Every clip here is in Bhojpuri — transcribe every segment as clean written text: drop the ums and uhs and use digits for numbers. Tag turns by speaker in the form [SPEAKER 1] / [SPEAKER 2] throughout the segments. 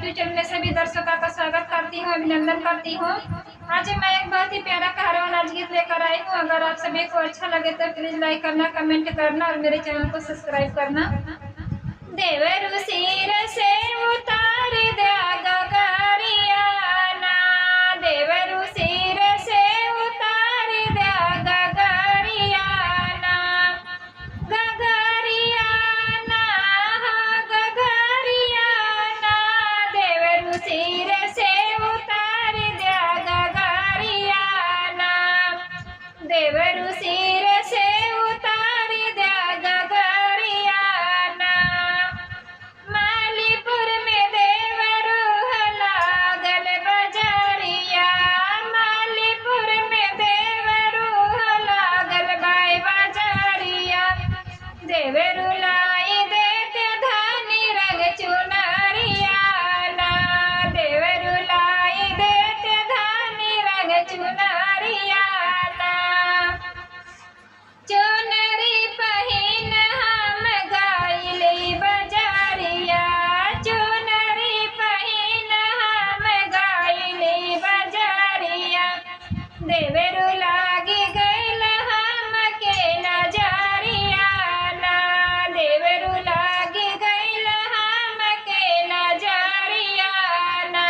[SPEAKER 1] यूट्यूब चैनल में सभी दर्शकों का स्वागत करती हूँ, अभिनंदन करती हूँ। आज मैं एक बहुत ही प्यारा कहरवा नाच गीत लेकर आई हूँ। अगर आप सभी को अच्छा लगे तो प्लीज लाइक करना, कमेंट करना और मेरे चैनल को सब्सक्राइब करना। देवरु सिर से उतार दिया गगरियाना, देवरु सिर से उतार दिया गगरियाना, गगरियाना गगरियाना, देवरु सिर से उतार दिया गगरियाना, देवरु सिर से उतार दिया गगरियाना। मालीपुर में देवरु लागल बजरिया, मालीपुर में देवरु लागल बाई बजरिया, देवरु लाई देते धानी रंग चुनरिया ना, देवरु लाई देते धानी रंग चुनरिया ना। चुनरी पहिन हम गाइली बजारिया, चुनरी पहिन हम गाइली बजारिया, देवरु लागी गइल हमके नजरिया ना, देवरु लागी गइल हमके नजरिया ना।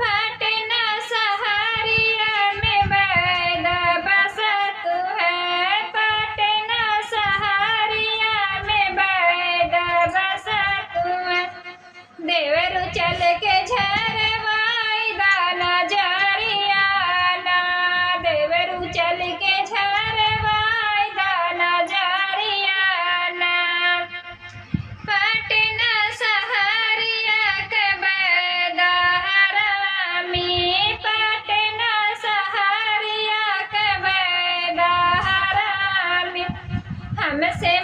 [SPEAKER 1] पटना सहरिया में बैद बसत है, पटना सहरिया में बैद बसत है, देवरु चल के झरवाई दाना जरिया ना, देवरु चल के झरवाई दाना जरिया ना। पटना सहरिया के बैद हरामी, पटना सहरिया के बैद हरामी, हमसे